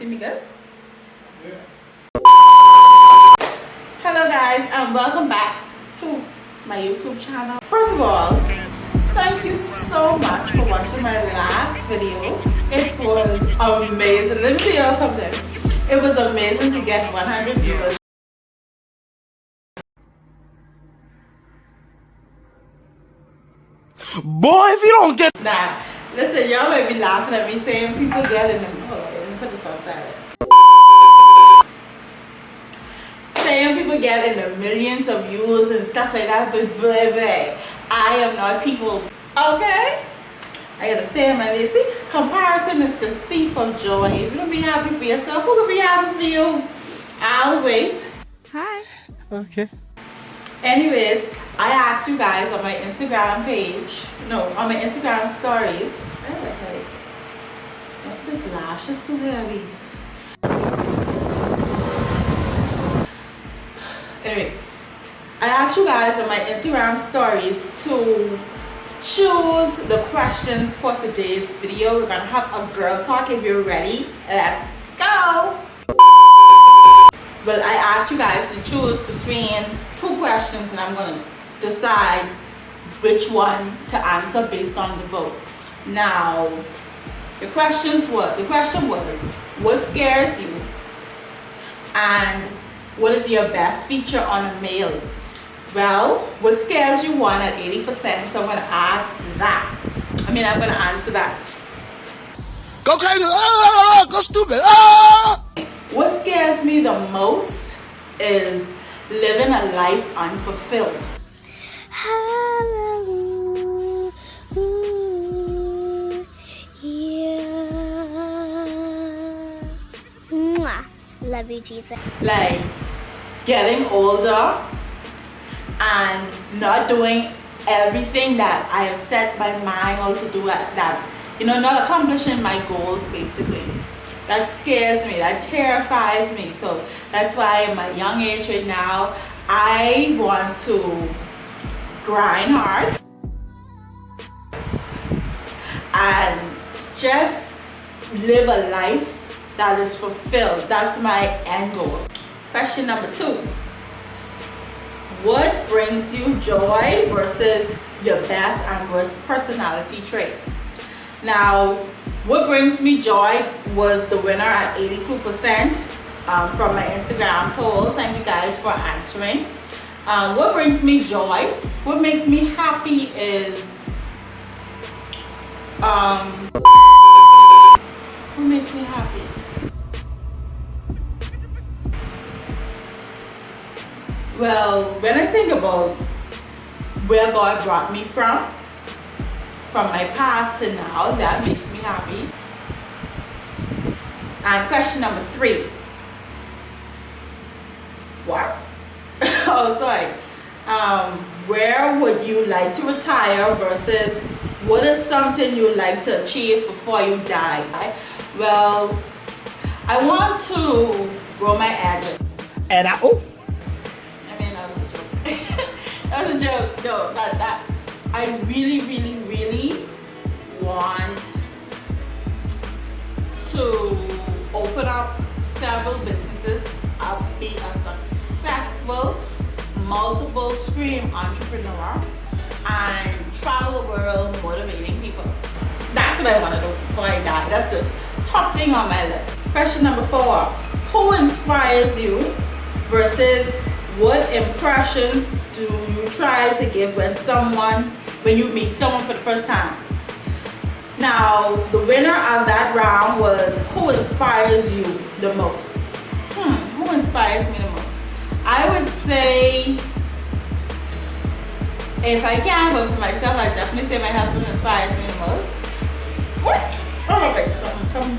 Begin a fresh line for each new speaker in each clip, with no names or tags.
see me good? Yeah. Hello guys, and welcome back to my YouTube channel. First of all, thank you so much for watching my last video. It was amazing. Let me tell y'all something. It was amazing to get 100 viewers.
Boy, if you don't get...
Nah, listen, y'all might be laughing at me saying people get in the... Hold on, let me put this outside. Saying people get in the millions of views and stuff like that, but baby, I am not people. Okay? I gotta stay in my lane. See, comparison is the thief of joy. If you don't be happy for yourself, who can be happy for you? I'll wait.
Hi. Okay.
Anyways, I asked you guys on my Instagram page, on my Instagram stories. I have a headache. What's this lash? It's too heavy. Anyway, I asked you guys on my Instagram stories to choose the questions for today's video. We're gonna have a girl talk. If you're ready, let's go. Well, I asked you guys to choose between two questions, and I'm gonna decide which one to answer based on the vote. Now, the question was, what scares you, and what is your best feature on a male? Well, what scares you won at 80%, so I'm gonna ask that. I'm gonna answer that.
Go crazy! Go stupid!
What scares me the most is living a life unfulfilled.
Hallelujah. Mwah. Love you, Jesus.
Like getting older and not doing everything that I have set my mind out to do at that, not accomplishing my goals basically. That scares me, that terrifies me. So that's why at my young age right now, I want to grind hard and just live a life that is fulfilled. That's my end goal. Question number 2. What brings you joy versus your best and worst personality trait? Now, what brings me joy was the winner at 82% from my Instagram poll. Thank you guys for answering. What brings me joy? What makes me happy is what makes me happy? Well, when I think about where God brought me from my past to now, that makes me happy. And question number 3. What? Oh, sorry. Where would you like to retire versus what is something you like to achieve before you die? Well, I want to grow my edges.
And
that was a joke. That was a joke. No, that. I really, really, really want to open up several businesses. I'll be a successful multiple stream entrepreneur and travel the world motivating people. That's what I want to do before I die. That's the top thing on my list. Question number 4. Who inspires you versus what impressions do you try to give when you meet someone for the first time? Now, the winner of that round was who inspires you the most? Who inspires me the most? I would say, if I can't vote for myself, I definitely say my husband inspires me the most. What? Oh my wait,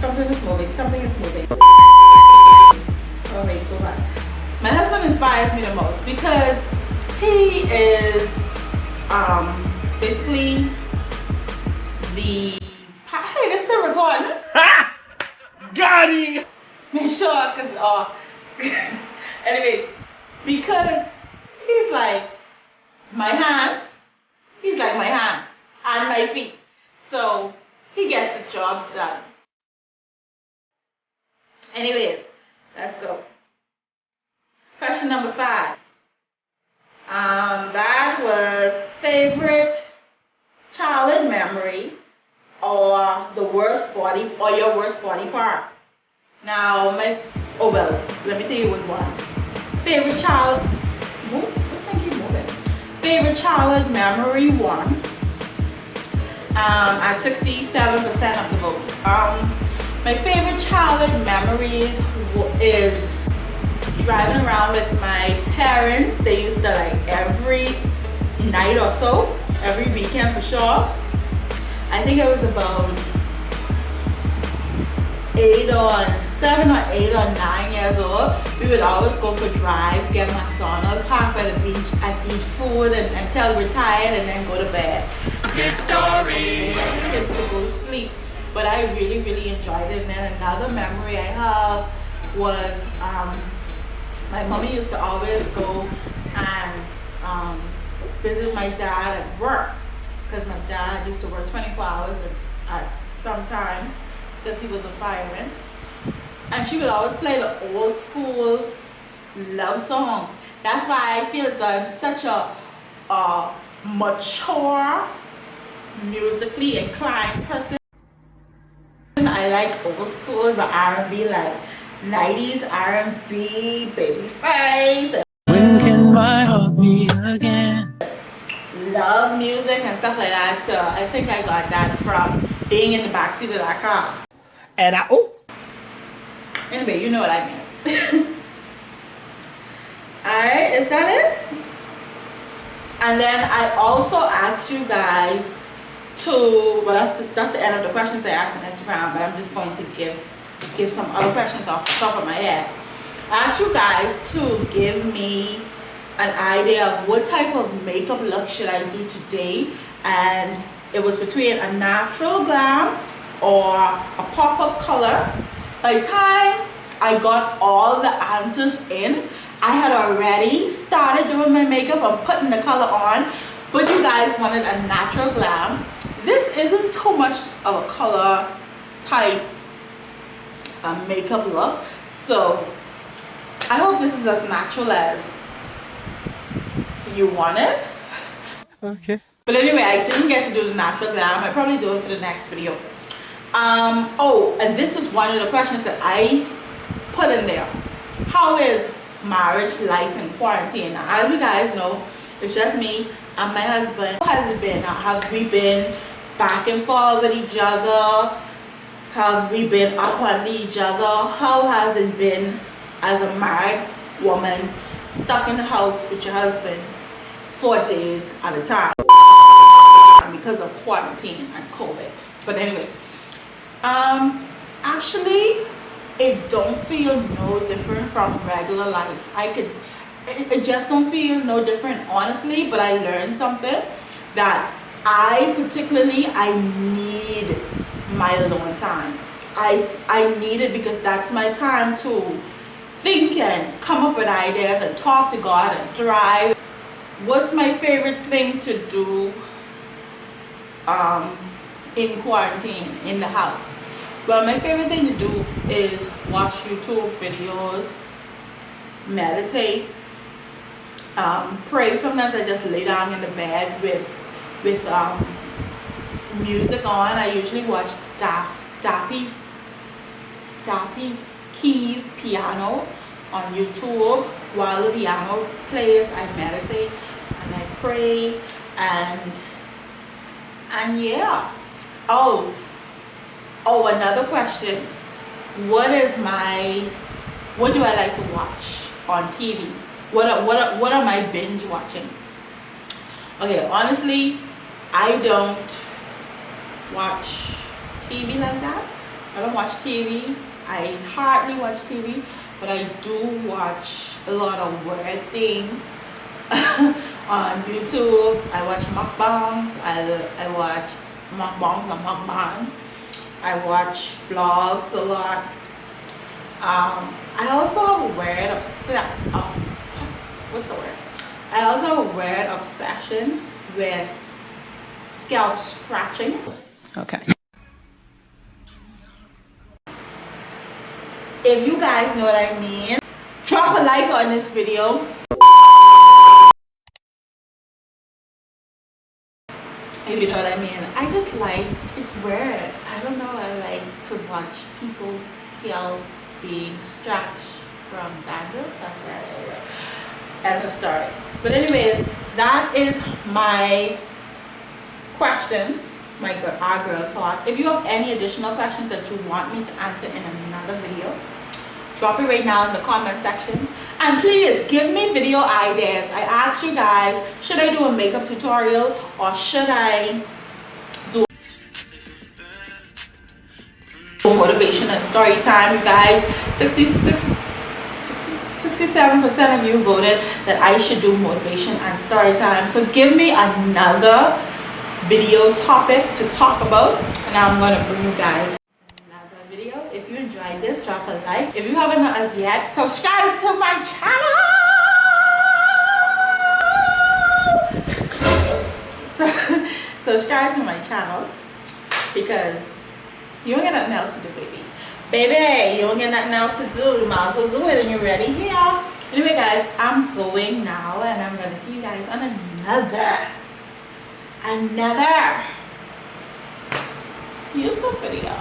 something is moving. Something is moving. Oh wait, go back. My husband inspires me the most because he is basically the... Hey, this still recording?
Ha! Got him!
Make sure, because anyway, because he's like my hand, and my feet, so he gets the job done. Anyways, let's go. Question number 5. That was favorite childhood memory or the worst body or your worst body part. Now let me tell you what one. Favorite child let's think keep moving. Favorite childhood memory won. At 67% of the votes. My favorite childhood memories is driving around with my parents. They used to like every night or so, every weekend for sure. I think it was about 7 or 8 or 9 years old. We would always go for drives, get McDonald's, park by the beach and eat food until we're tired and then go to bed. Good story. Get the kids to go to sleep. But I really, really enjoyed it. And then another memory I have was my mommy used to always go and visit my dad at work, because my dad used to work 24 hours at sometimes because he was a fireman. And she would always play the old school love songs. That's why I feel as though I'm such a mature, musically inclined person. I like old school, but R&B, like 90s R&B, Babyface.
When can my heart beat again?
Love music and stuff like that. So I think I got that from being in the backseat of that car.
And
Anyway, you know what I mean. Alright, is that it? And then I also asked you guys to, well, that's the end of the questions they asked on Instagram, but I'm just going to give some other questions off the top of my head. I asked you guys to give me an idea of what type of makeup look should I do today, and it was between a natural glam or a pop of color. By the time I got all the answers in, I had already started doing my makeup and putting the color on, but you guys wanted a natural glam. This isn't too much of a color type makeup look, so I hope this is as natural as you want it.
okay.
But anyway, I didn't get to do the natural glam. I'll probably do it for the next video. Oh, and this is one of the questions that I put in there. How is marriage life in quarantine? Now, as you guys know, it's just me and my husband. How has it been? Have we been back and forth with each other? Have we been up on each other? How has it been as a married woman stuck in the house with your husband 4 days at a time because of quarantine and COVID? But anyway, actually it don't feel no different from regular life. It just don't feel no different, honestly. But I learned something, that I need my alone time. I need it, because that's my time to think and come up with ideas and talk to God and thrive. What's my favorite thing to do in quarantine in the house? Well, my favorite thing to do is watch YouTube videos, meditate, pray. Sometimes I just lay down in the bed with music on. I usually watch Dappy Keys piano on YouTube. While the piano plays, I meditate and I pray and yeah. Oh, another question. What do I like to watch on TV? What am I binge watching? Okay, honestly, I don't watch TV like that. I don't watch TV. I hardly watch TV, but I do watch a lot of weird things on YouTube. I watch mukbangs. I watch mukbangs on mukbang. I watch vlogs a lot. I also have a weird I also have a weird obsession with scalp scratching. Okay. if you guys know what I mean, drop a like on this video. If you know what I mean. I just like, it's weird. I don't know, I like to watch people's scalp being stretched from dandruff. That's where I end the story. But anyways, that is my questions, our girl talk. If you have any additional questions that you want me to answer in another video, drop it right now in the comment section. And please give me video ideas. I asked you guys, should I do a makeup tutorial or should I do motivation and story time? You guys, 67% of you voted that I should do motivation and story time. So give me another video topic to talk about, and I'm gonna bring you guys another video. If you enjoyed this, drop a like. If you haven't as yet, subscribe to my channel. So subscribe to my channel because you don't get nothing else to do, baby, you don't get nothing else to do. You might as well do it and you're ready here. Anyway guys, I'm going now and I'm gonna see you guys on another YouTube video.